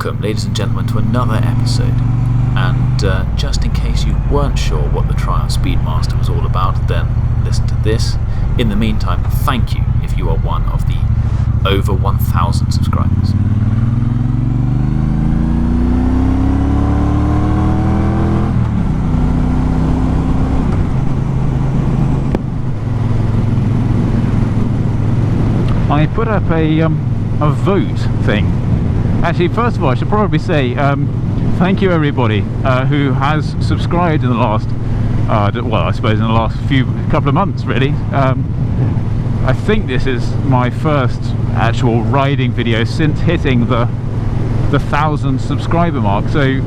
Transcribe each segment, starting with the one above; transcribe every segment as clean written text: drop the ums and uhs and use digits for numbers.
Welcome, ladies and gentlemen, to another episode. And just in case you weren't sure what the Triumph Speedmaster was all about, then listen to this. In the meantime, thank you if you are one of the over 1,000 subscribers. I put up a vote thing. Actually, first of all, I should probably say thank you everybody who has subscribed in the last, well, I suppose in the last couple of months, really. I think this is my first actual riding video since hitting the 1,000 subscriber mark. So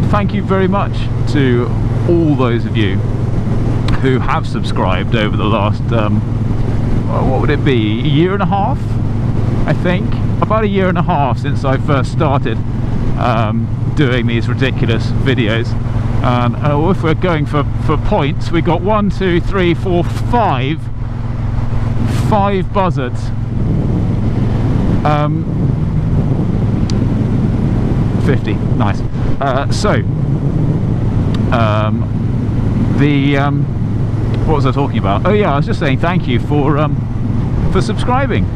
thank you very much to all those of you who have subscribed over the last what would it be, a year and a half, I think. About a year and a half since I first started doing these ridiculous videos. And if we're going for points, we got 1, 2, 3, 4, 5 buzzards. 50, nice. What was I talking about? Oh yeah, I was just saying thank you for subscribing.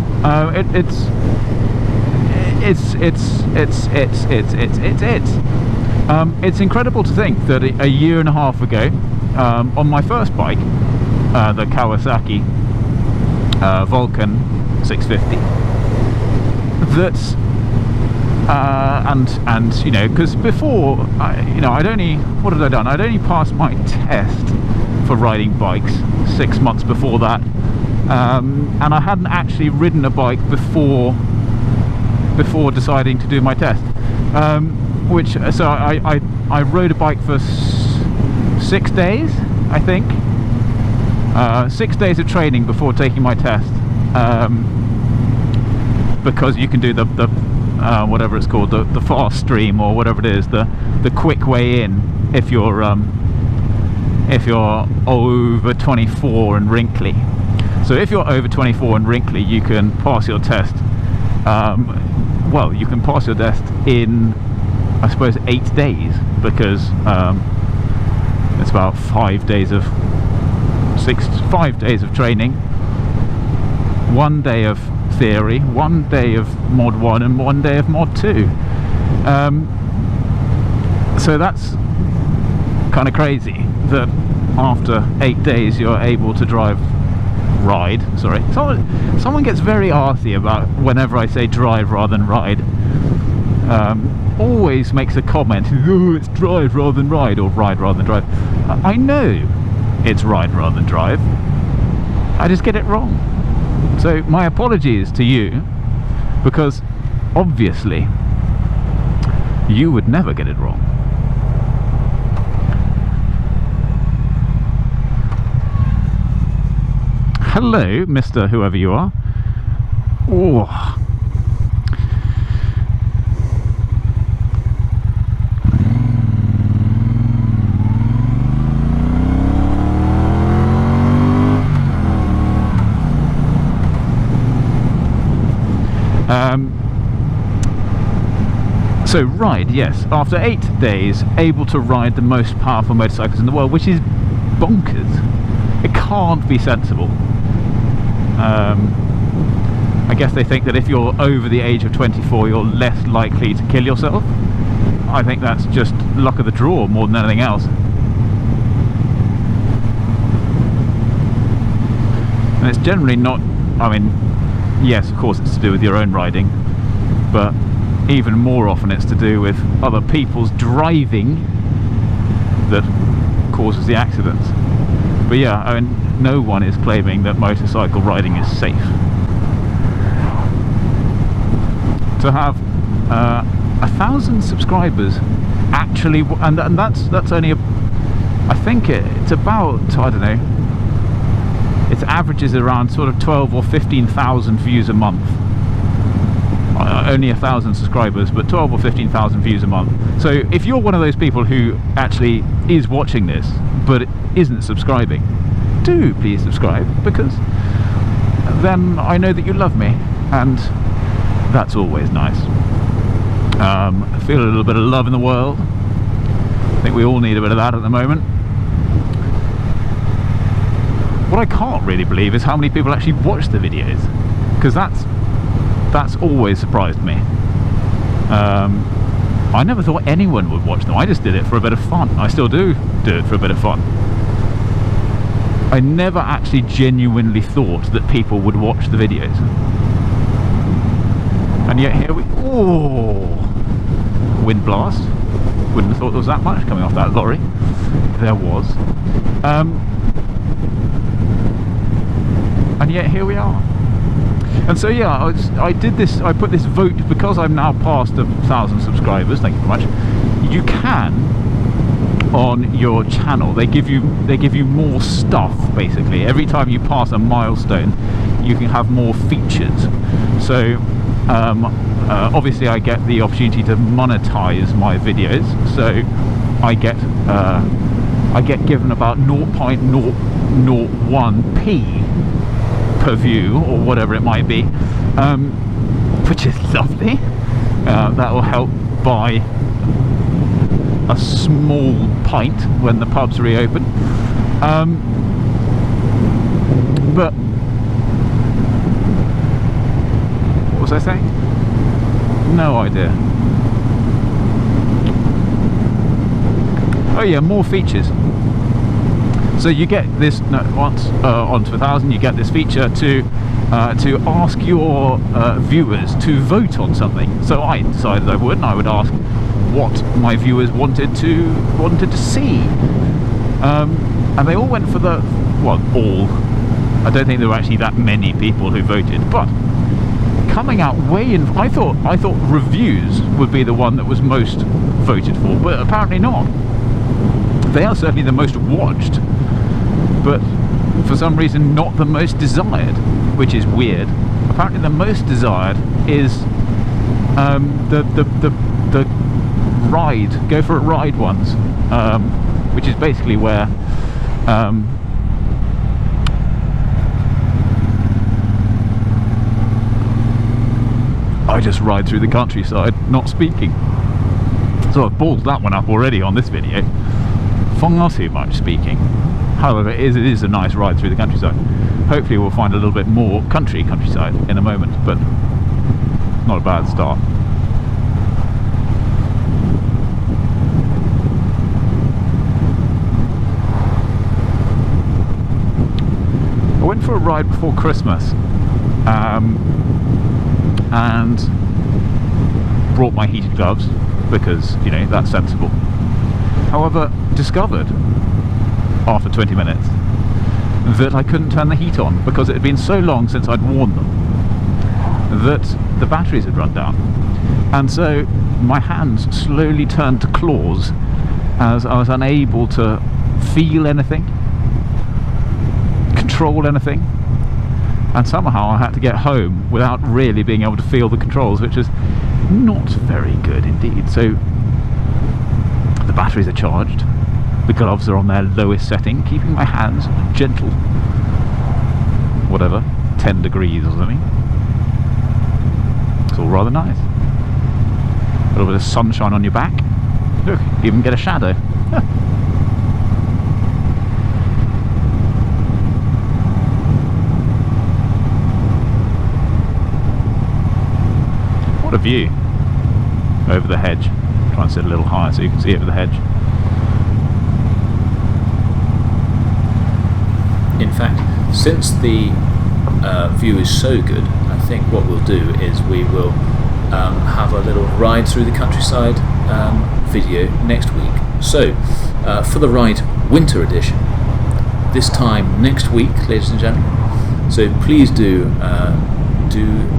It's incredible to think that a year and a half ago, on my first bike, the Kawasaki Vulcan 650, and you know, because before, I'd only, what had I done? I'd only passed my test for riding bikes 6 months before that, and I hadn't actually ridden a bike before deciding to do my test. So I rode a bike for 6 days, I think. 6 days of training before taking my test, because you can do the whatever it's called, the fast stream or whatever it is, the quick way in if you're over 24 and wrinkly. So if you're over 24 and wrinkly, you can pass your test. Well, you can pass your test in, I suppose, 8 days, because it's about 5 days of 5 days of training, 1 day of theory, 1 day of mod 1 and 1 day of mod 2. So that's kind of crazy that after 8 days you're able to ride. Sorry, someone gets very arsy about whenever I say drive rather than ride. Always makes a comment, oh, it's drive rather than ride, or ride rather than drive. I know it's ride rather than drive, I just get it wrong. So my apologies to you, because obviously you would never get it wrong. Hello, Mr. whoever you are. Oh. So ride, yes. After 8 days, able to ride the most powerful motorcycles in the world, which is bonkers. It can't be sensible. I guess they think that if you're over the age of 24, you're less likely to kill yourself. I think that's just luck of the draw more than anything else. And it's generally not, I mean, yes, of course it's to do with your own riding, but even more often it's to do with other people's driving that causes the accidents. But yeah, I mean, no one is claiming that motorcycle riding is safe. To have 1,000 subscribers actually, and that's only I think it's about, I don't know, it averages around sort of 12 or 15,000 views a month. Only 1,000 subscribers, but 12 or 15,000 views a month. So if you're one of those people who actually is watching this but isn't subscribing, do please subscribe, because then I know that you love me, and that's always nice. I feel a little bit of love in the world. I think we all need a bit of that at the moment. What I can't really believe is how many people actually watch the videos, because that's always surprised me. I never thought anyone would watch them. I just did it for a bit of fun. I still do it for a bit of fun. I never actually genuinely thought that people would watch the videos. And yet here we... Oh! Wind blast. Wouldn't have thought there was that much coming off that lorry. There was. And yet here we are. And so yeah, I did this. I put this vote because I'm now past 1,000 subscribers. Thank you very much. You can, on your channel, they give you more stuff. Basically, every time you pass a milestone, you can have more features. So obviously, I get the opportunity to monetize my videos. So I get given about 0.001p per view, or whatever it might be, which is lovely. That will help buy a small pint when the pubs reopen. But what was I saying? No idea. Oh yeah, more features. So you get this once onto 1,000. You get this feature to ask your viewers to vote on something. So I decided I would, and I would ask what my viewers wanted to see, and they all went for the all. I don't think there were actually that many people who voted, but coming out way in. I thought reviews would be the one that was most voted for, but apparently not. They are certainly the most watched, but for some reason not the most desired, which is weird. Apparently the most desired is the ride, go for a ride ones, which is basically where I just ride through the countryside not speaking. So I've balled that one up already on this video. Far too much speaking. However, it is a nice ride through the countryside. Hopefully we'll find a little bit more countryside in a moment, but not a bad start. I went for a ride before Christmas and brought my heated gloves because, you know, that's sensible. However, discovered after 20 minutes that I couldn't turn the heat on because it had been so long since I'd worn them that the batteries had run down, and so my hands slowly turned to claws as I was unable to feel anything, control anything, and somehow I had to get home without really being able to feel the controls, which is not very good indeed. So the batteries are charged, the gloves are on their lowest setting, keeping my hands gentle, whatever, 10 degrees or something. It's all rather nice. A little bit of sunshine on your back. Look, you even get a shadow. What a view over the hedge. Try and sit a little higher so you can see over the hedge. In fact, since the view is so good, I think what we'll do is we will have a little ride through the countryside video next week. So, for the ride winter edition, this time next week, ladies and gentlemen. So please do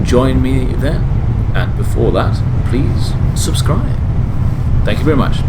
join me there, and before that, please subscribe. Thank you very much.